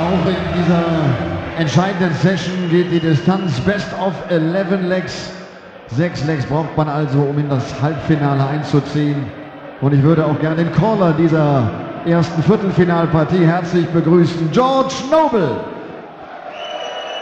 auch in dieser entscheidenden Session geht die Distanz Best of 11 Legs. 6 Legs braucht man also, um in das Halbfinale einzuziehen. Und ich würde auch gerne den Caller dieser ersten Viertelfinalpartie herzlich begrüßen, George Noble.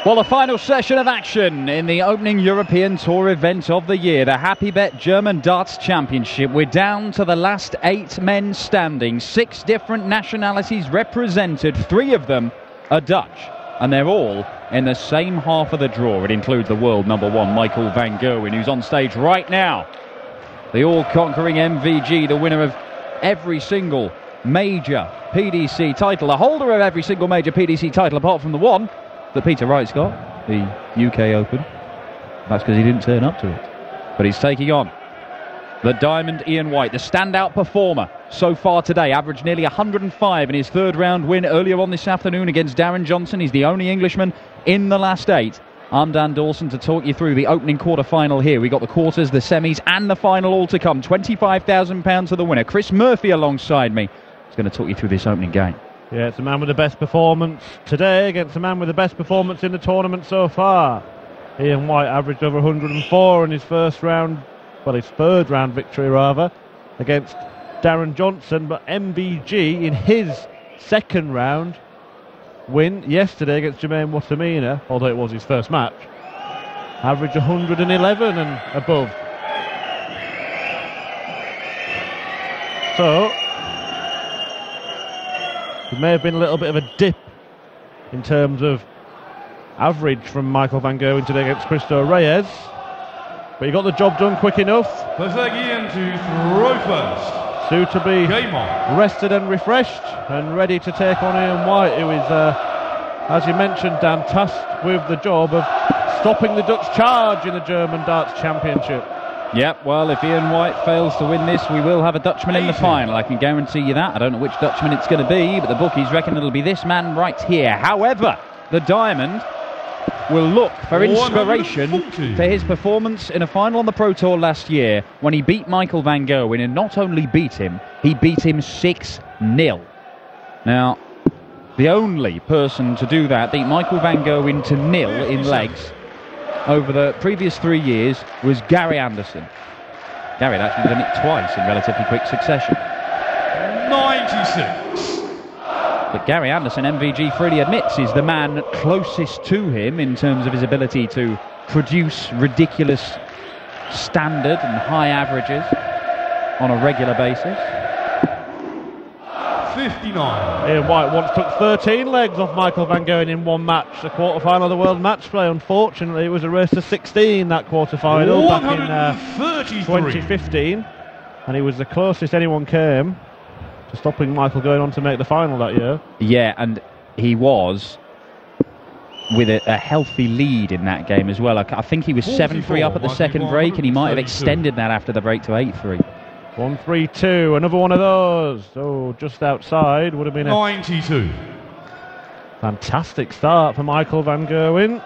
Well, the final session of action in the opening European Tour event of the year, the HappyBet German Darts Championship. We're down to the last 8 men standing, 6 different nationalities represented, 3 of them are Dutch, and they're all in the same half of the draw. It includes the world number 1, Michael van Gerwen, who's on stage right now. The all-conquering MVG, the winner of every single major PDC title, the holder of every single major PDC title apart from the one that Peter Wright's got, the UK Open. That's because he didn't turn up to it. But he's taking on the Diamond Ian White, the standout performer so far today. Averaged nearly 105 in his third round win earlier on this afternoon against Darren Johnson. He's the only Englishman in the last 8. I'm Dan Dawson to talk you through the opening quarter-final here. We got the quarters, the semis and the final all to come. £25,000 to the winner. Chris Murphy alongside me is going to talk you through this opening game. Yeah, it's a man with the best performance today against a man with the best performance in the tournament so far. Ian White averaged over 104 in his first round, well, his third round victory rather, against Darren Johnson, but MVG in his second round win yesterday against Jermaine Watamina, although it was his first match, averaged 111 and above. So there may have been a little bit of a dip in terms of average from Michael van Gerwen today against Cristo Reyes, but he got the job done quick enough. Let's take Ian to throw first. Soon to be rested and refreshed and ready to take on Ian White, who is, as you mentioned, Dan, tasked with the job of stopping the Dutch charge in the German Darts Championship. Yep, well, if Ian White fails to win this, we will have a Dutchman in the final. I can guarantee you that. I don't know which Dutchman it's going to be, but the bookies reckon it'll be this man right here. However, the Diamond will look for inspiration for his performance in a final on the Pro Tour last year when he beat Michael van Gerwen, and not only beat him, he beat him 6-0. Now, the only person to do that, beat Michael van Gerwen to 0 in legs over the previous 3 years, was Gary Anderson. Gary had actually done it twice in relatively quick succession. 96. But Gary Anderson, MVG freely admits, is the man closest to him in terms of his ability to produce ridiculous standard and high averages on a regular basis. 59. Ian White once took 13 legs off Michael van Gerwen in one match, the quarter-final of the World Match Play. Unfortunately, it was a race to 16, that quarter-final, back in 2015. And he was the closest anyone came to stopping Michael going on to make the final that year. Yeah, and he was with a healthy lead in that game as well. I think he was 7-3 up at the second break, and he might have extended that after the break to 8-3. 1-3-2, another one of those. So just outside would have been a 92. Fantastic start for Michael van Gerwen.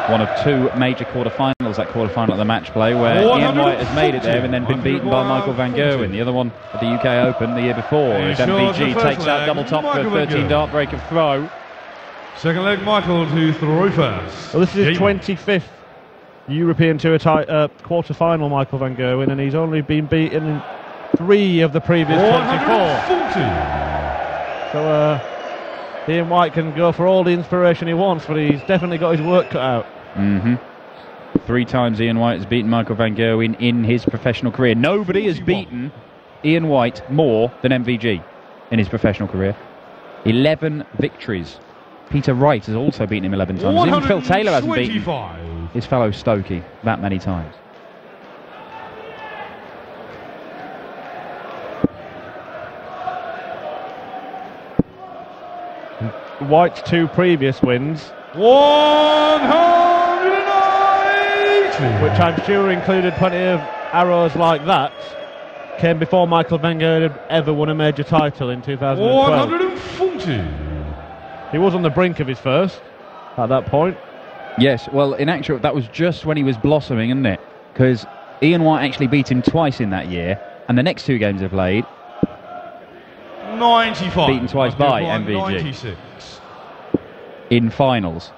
One of 2 major quarterfinals, that quarterfinal at the match play, where Ian White has made it there and then been beaten by Michael van Gerwen. The other one at the UK Open the year before, as MVG takes out double top for a 13 dart break of throw. Second leg, Michael to throw first. Well, this is his 25th European Tour quarter-final, Michael van Gerwen, and he's only been beaten in 3 of the previous 24. So Ian White can go for all the inspiration he wants, but he's definitely got his work cut out. 3 times Ian White has beaten Michael van Gerwen in his professional career. Nobody has beaten Ian White more than MVG in his professional career. 11 victories. Peter Wright has also beaten him 11 times. Even Phil Taylor hasn't beaten his fellow Stokey that many times. White's 2 previous wins, 190, which I'm sure included plenty of arrows like that, came before Michael van Gerwen ever won a major title in 2012. 140. He was on the brink of his first at that point. Yes, well, in actual, that was just when he was blossoming, isn't it? Because Ian White actually beat him twice in that year, and the next 2 games they've played, 95. beaten twice by MVG 96. in finals.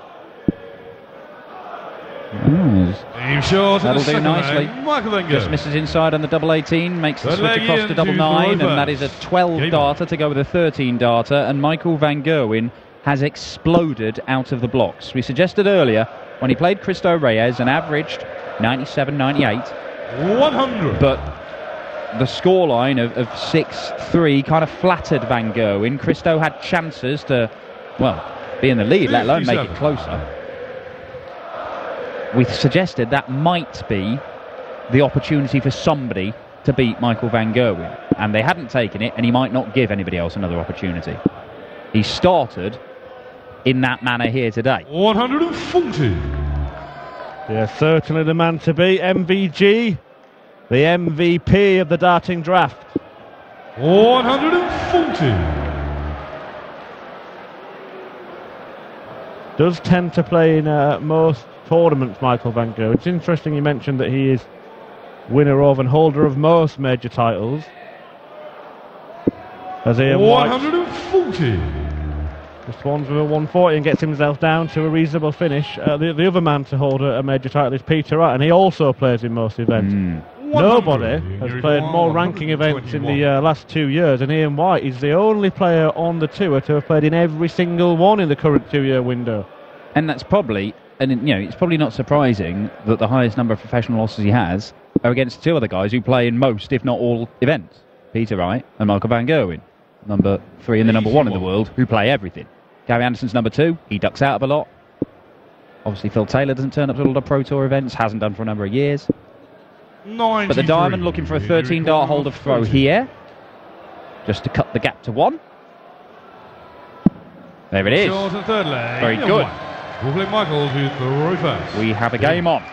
Aim short. That'll do nicely. Michael Van Just Gerwen. misses inside on the double 18, makes the Third switch leg across in to double to 9, and Rovers. that is a 12 Game darter to go with a 13 darter, and Michael Van Gerwen has exploded out of the blocks. We suggested earlier, when he played Cristo Reyes and averaged 97, 98, 100. but the scoreline of 6-3 kind of flattered Van Gerwen. Cristo had chances to, well, be in the lead, let alone make it 57. closer. We suggested that might be the opportunity for somebody to beat Michael Van Gerwen, and they hadn't taken it, and he might not give anybody else another opportunity. He started in that manner here today. 140. Yeah, certainly the man to beat. MVG, the MVP of the darting draft. 140. Does tend to play in most tournaments, Michael Van Gerwen. It's interesting you mentioned that he is winner of and holder of most major titles. As Ian White 140. just swans with a 140 and gets himself down to a reasonable finish. The other man to hold a major title is Peter Wright, and he also plays in most events. Nobody has played more ranking events in the last 2 years, and Ian White is the only player on the tour to have played in every single one in the current 2-year window. And that's probably, and you know, it's probably not surprising that the highest number of professional losses he has are against 2 other guys who play in most, if not all, events. Peter Wright and Michael Van Gerwen, number 3 and the number 1 in the world, who play everything. Gary Anderson's number 2, he ducks out of a lot. Obviously Phil Taylor doesn't turn up to a lot of Pro Tour events, hasn't done for a number of years. 93. But the Diamond looking for a 13 dart hold of throw here, just to cut the gap to 1. There it is. Short and third leg. Very good. We'll play Michael to throw first. We have a game on.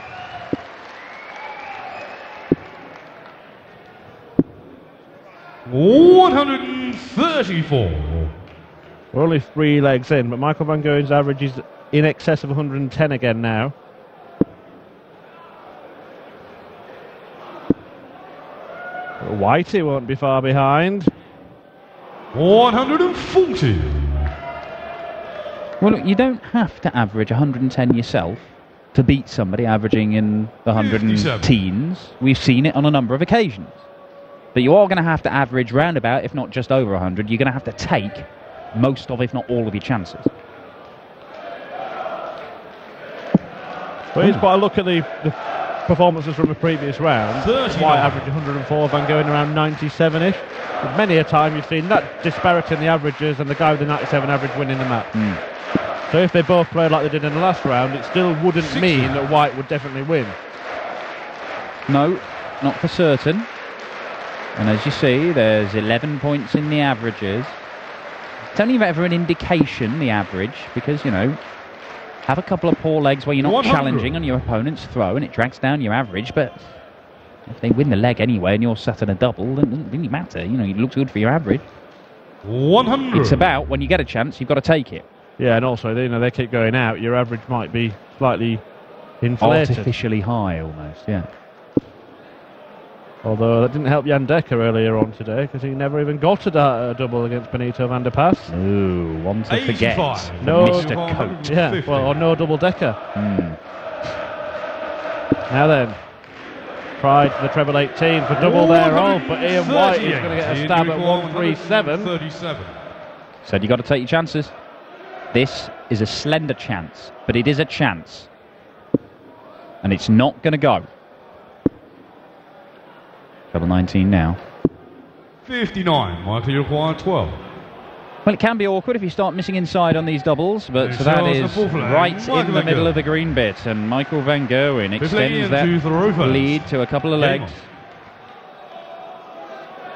$134. We're only 3 legs in, but Michael Van Gerwen's average is in excess of 110 again now. But Whitey won't be far behind. 140. Well, look, you don't have to average 110 yourself to beat somebody averaging in the 57. teens. We've seen it on a number of occasions. But you are going to have to average roundabout, if not just over 100. You're going to have to take most of, if not all of your chances. But here's quite a look at the performances from the previous round. 39. White average 104, Van Gerwen around 97-ish. But many a time you've seen that disparity in the averages and the guy with the 97 average winning the match. So if they both played like they did in the last round, it still wouldn't mean that White would definitely win. No, not for certain. And as you see, there's 11 points in the averages. It's only ever an indication, the average, because, you know, have a couple of poor legs where you're not 100. challenging on your opponent's throw and it drags down your average, but if they win the leg anyway and you're sat in a double, then it doesn't really matter. You know, it looks good for your average. 100. It's about, when you get a chance, you've got to take it. Yeah, and also, you know, they keep going out. Your average might be slightly inflated. Artificially high, almost, yeah. Although that didn't help Jan Dekker earlier on today, because he never even got a double against Benito van der Pass. Ooh, one to forget. 85. No, Mr. Coat. Yeah, well, or no double decker. Now then, tried for the treble 18 for double there on, but Ian White is going to get a stab at 137. 137. Said you got to take your chances. This is a slender chance, but it is a chance. And it's not going to go. Treble 19 now. 59. Michael, you require 12. Well, it can be awkward if you start missing inside on these doubles, but It's that Charles is the full flag. right Michael in the Van middle Gerwen. of the green bit, and Michael Van Gerwen Fifth extends leg that into the rovers. lead to a couple of Game legs.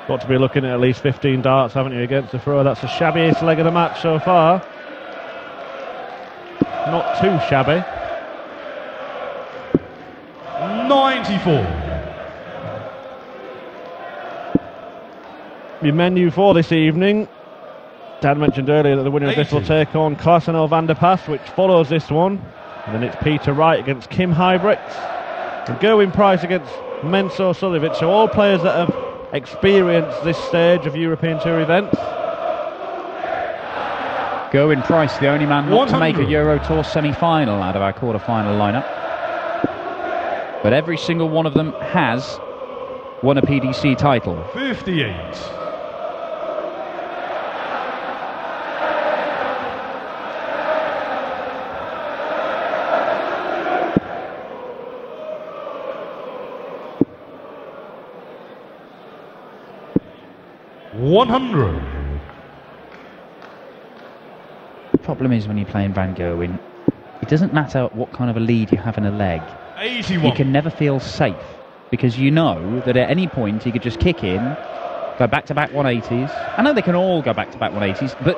Got to be looking at least 15 darts, haven't you, against the thrower? That's the shabbiest leg of the match so far. Not too shabby. 94. Your menu for this evening. Dan mentioned earlier that the winner of this will 80. take on Klaaseno van der Pass, which follows this one. And then it's Peter Wright against Kim Huybrechts. And Gerwin Price against Menzo Suljovic. So all players that have experienced this stage of European Tour events. Gerwen Price, the only man not to make a Euro Tour semi-final out of our quarter-final lineup. But every single one of them has won a PDC title. 58. $100. The problem is when you're playing Van Gerwen, it doesn't matter what kind of a lead you have in a leg. 81. You can never feel safe because you know that at any point he could just kick in, go back-to-back 180s. I know they can all go back-to-back 180s, but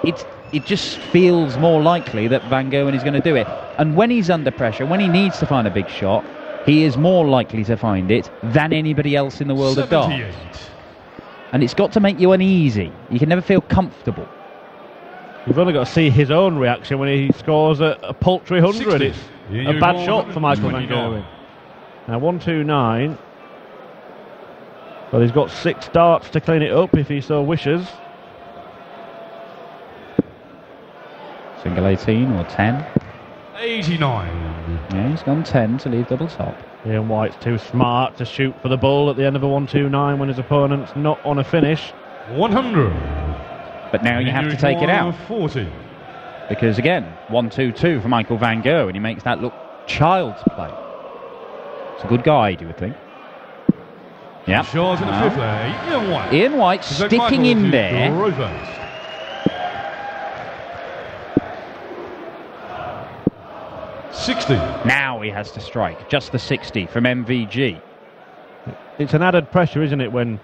it just feels more likely that Van Gerwen is going to do it. And when he's under pressure, when he needs to find a big shot, he is more likely to find it than anybody else in the world 78. of darts. And it's got to make you uneasy. You can never feel comfortable. You've only got to see his own reaction when he scores a paltry 100. 60. It's a bad shot for Michael Van Gerwen. Now 129. Well, he's got 6 darts to clean it up if he so wishes. Single 18 or 10. 89. Yeah, he's gone 10 to leave double top. Ian White's too smart to shoot for the bull at the end of a 129 when his opponent's not on a finish. 100. But now you have to take it out. 40. Because again, 1-2-2 for Michael Van Gerwen. He makes that look child's play. It's a good guy, you would think. Yeah. Shot in the fifth leg. Ian White. Ian White sticking in there. Row first. 60. Now he has to strike. Just the 60 from MVG. It's an added pressure, isn't it, when,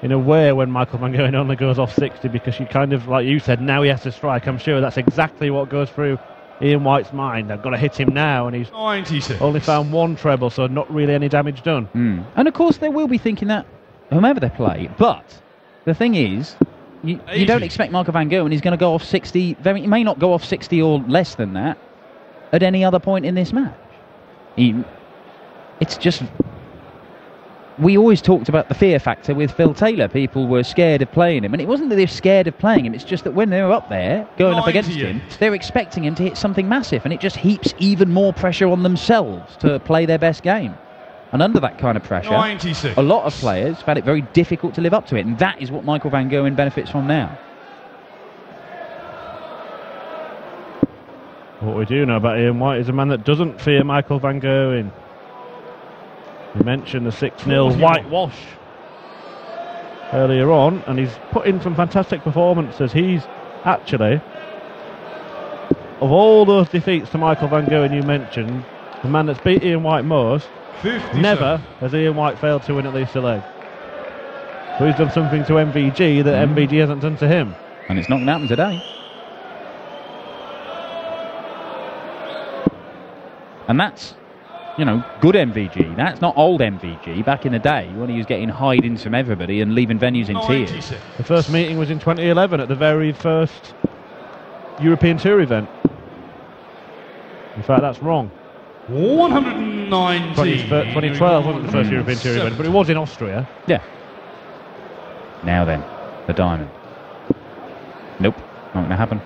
in a way, when Michael Van Gerwen only goes off 60, because you kind of, like you said, now he has to strike. I'm sure that's exactly what goes through Ian White's mind. I've got to hit him now, and he's 96. only found 1 treble, so not really any damage done. And of course they will be thinking that whomever they play, but the thing is, you don't expect Michael Van Gerwen he's going to go off 60, he may not go off 60 or less than that at any other point in this match. It's just, we always talked about the fear factor with Phil Taylor. People were scared of playing him, and it wasn't that they're scared of playing him, it's just that when they're up there going up against him, they're expecting him to hit something massive, and it just heaps even more pressure on themselves to play their best game. And under that kind of pressure, 96. a lot of players found it very difficult to live up to it, and that is what Michael Van Gerwen benefits from now. What we do know about Ian White is a man that doesn't fear Michael Van Gerwen. You mentioned the 6-0 whitewash earlier on, and he's put in some fantastic performances. He's actually, of all those defeats to Michael Van Gerwen you mentioned, the man that's beat Ian White most, 57. never has Ian White failed to win at least a leg. So he's done something to MVG that MVG hasn't done to him. And it's not going to happen today. And that's, you know, good MVG. That's not old MVG. Back in the day, when he was getting hidings from everybody and leaving venues in tears. The first meeting was in 2011 at the very first European Tour event. In fact, that's wrong. 119. 2012 wasn't the first European Tour event, but it was in Austria. Yeah. Now then, the diamond. Nope, not going to happen.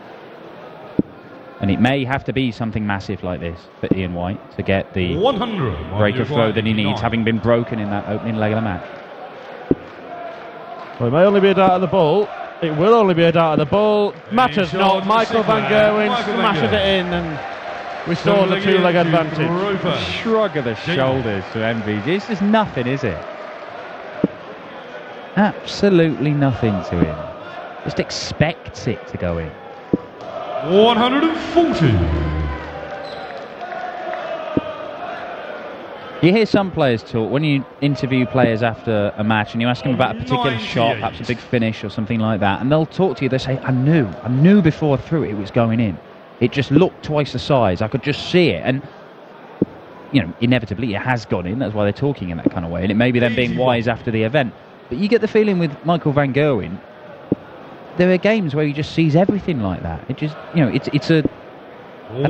And it may have to be something massive like this for Ian White to get the 100 break of flow that he needs, having been broken in that opening leg of the match. Well, it may only be a dart of the ball. It will only be a dart of the ball. Matters not. Michael Van Gerwen smashes it in and restores a 2-leg advantage. Shrug of the shoulders to MVG. It's just nothing, is it? Absolutely nothing to him. Just expects it to go in. 140. You hear some players talk, when you interview players after a match and you ask them about a particular shot, perhaps a big finish or something like that, and they'll talk to you, they say, I knew before I threw it was going in. It just looked twice the size, I could just see it. And, you know, inevitably it has gone in, that's why they're talking in that kind of way, and it may be them being wise after the event. But you get the feeling with Michael Van Gerwen, there are games where he just sees everything like that. It just, you know, it's an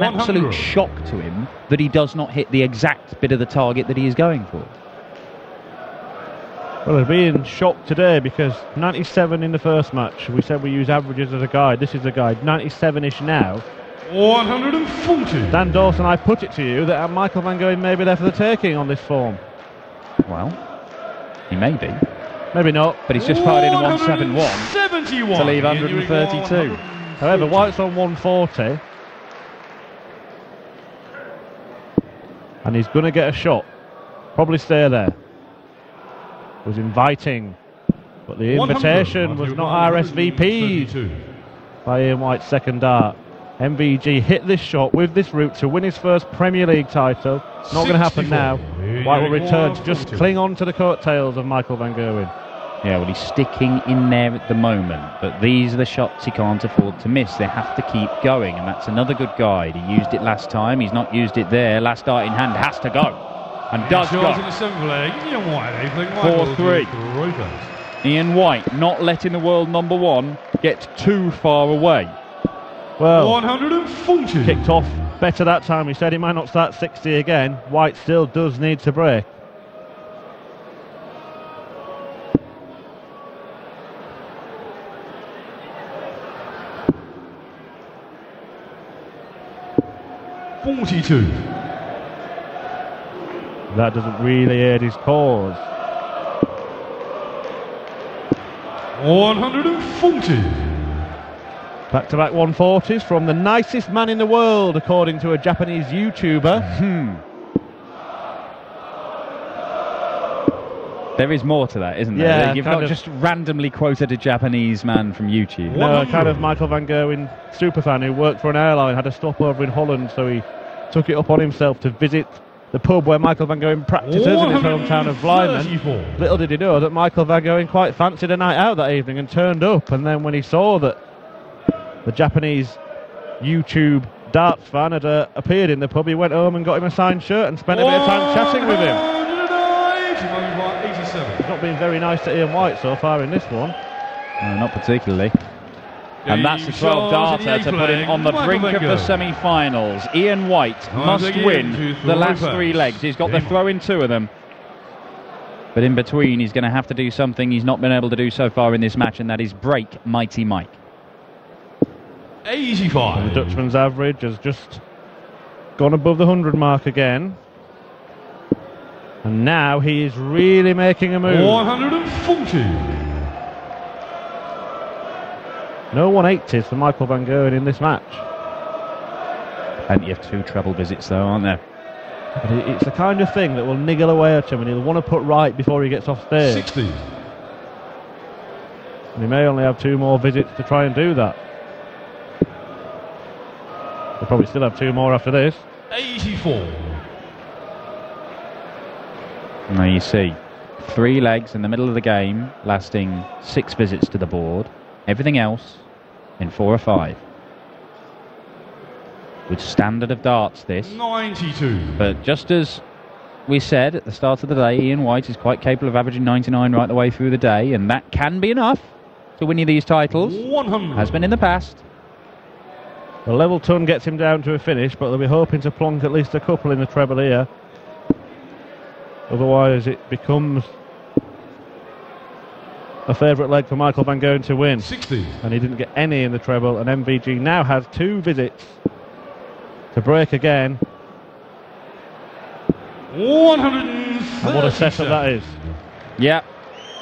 absolute shock to him that he does not hit the exact bit of the target that he is going for. Well, they're being shocked today because 97 in the first match. We said we use averages as a guide. This is a guide. 97-ish now. 140. Dan Dawson, I put it to you that Michael Van Gerwen may be there for the taking on this form. Well, he may be. Maybe not. But he's just fired in a 171 171 to leave 132. However, White's on 140. And he's going to get a shot. Probably stay there. Was inviting, but the invitation was not RSVP'd by Ian White's second dart. MVG hit this shot with this route to win his first Premier League title. Not going to happen now. White will return to just cling on to the coattails of Michael Van Gerwen. Yeah, well, he's sticking in there at the moment, but these are the shots he can't afford to miss. They have to keep going, and that's another good guide. He used it last time. He's not used it there. Last dart in hand has to go. And does go. 4-3. Ian White not letting the world number one get too far away. Well, 140. Kicked off better that time. He said he might not start 60 again. White still does need to break. That doesn't really aid his cause. 140. Back-to-back 140s from the nicest man in the world, according to a Japanese YouTuber. There is more to that, isn't there? Yeah, You've not just randomly quoted a Japanese man from YouTube. No, kind of Michael Van Gerwen superfan who worked for an airline, had a stopover in Holland, so he took it up on himself to visit the pub where Michael Van Gerwen practices in his hometown of Vlijmen. Little did he know that Michael Van Gerwen quite fancied a night out that evening and turned up, and then when he saw that the Japanese YouTube darts fan had appeared in the pub, he went home and got him a signed shirt and spent a bit of time chatting with him. He's not been very nice to Ian White so far in this one. No, not particularly. And that's the 12-darter to put him on the brink of the semi-finals. Ian White must win the last three legs. He's got the throw in two of them. But in between, he's going to have to do something he's not been able to do so far in this match, and that is break Mighty Mike. 85. And the Dutchman's average has just gone above the 100 mark again. And now he is really making a move. 140. No 180s for Michael Van Gerwen in this match. Plenty of two treble visits though, aren't there? But it's the kind of thing that will niggle away at him and he'll want to put right before he gets off stage. 60. And he may only have two more visits to try and do that. He'll probably still have two more after this. 84. Now you see, three legs in the middle of the game, lasting 6 visits to the board. Everything else in 4 or 5. With standard of darts this. 92. But just as we said at the start of the day, Ian White is quite capable of averaging 99 right the way through the day, and that can be enough to win you these titles. 100. Has been in the past. The level ton gets him down to a finish, but they'll be hoping to plonk at least a couple in the treble here. Otherwise it becomes a favourite leg for Michael Van Gerwen to win. 60. And he didn't get any in the treble, and MVG now has 2 visits to break again. 137. And what a setup that is. Yeah,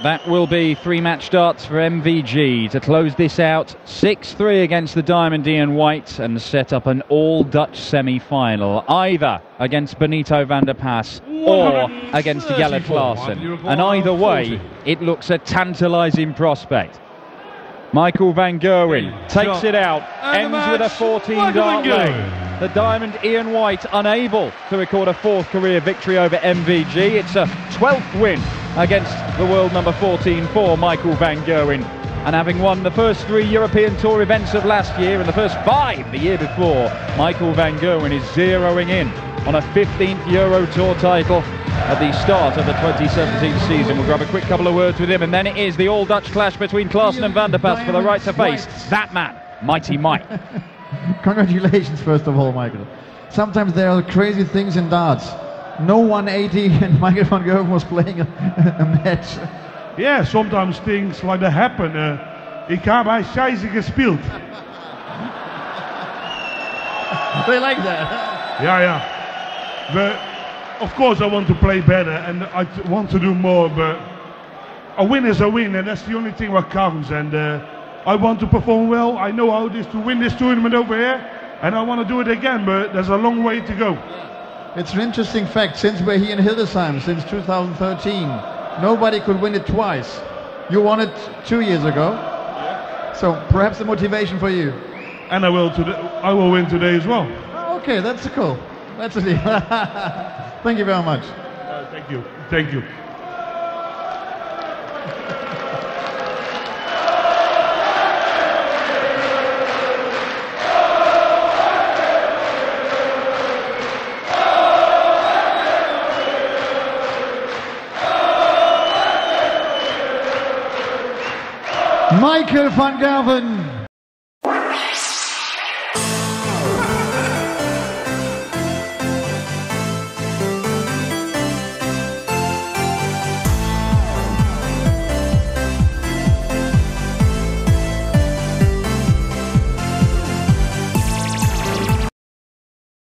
that will be 3 match darts for MVG to close this out. 6-3 against the Diamond Ian White and set up an all-Dutch semi-final, either against Benito van der Pas or against Jelle Klaassen. And either way, it looks a tantalising prospect. Michael Van Gerwen takes it out, ends with a 14-dart leg. The Diamond Ian White unable to record a 4th career victory over MVG. It's a 12th win against the world number 14 for Michael Van Gerwen. And having won the first 3 European Tour events of last year and the first 5 the year before, Michael Van Gerwen is zeroing in on a 15th Euro Tour title at the start of the 2017 season. We'll grab a quick couple of words with him, and then it is the all-Dutch clash between Klaassen and Van der Pas for the right to face that man, Mighty Mike. Congratulations, first of all, Michael. Sometimes there are crazy things in darts. No 180, and Michael Van Gerwen was playing a match Yeah, sometimes things like that happen. Ik heb bij Scheisse gespeeld. They like that. Yeah. But of course I want to play better and I want to do more, but a win is a win and that's the only thing what counts. And I want to perform well. I know how it is to win this tournament over here and I want to do it again, but there's a long way to go. It's an interesting fact, since we're here in Hildesheim, since 2013, nobody could win it twice. You won it 2 years ago, so perhaps the motivation for you. And I will win today as well. Okay, that's cool. That's a deal. Thank you very much. Thank you. Michael van Gerwen.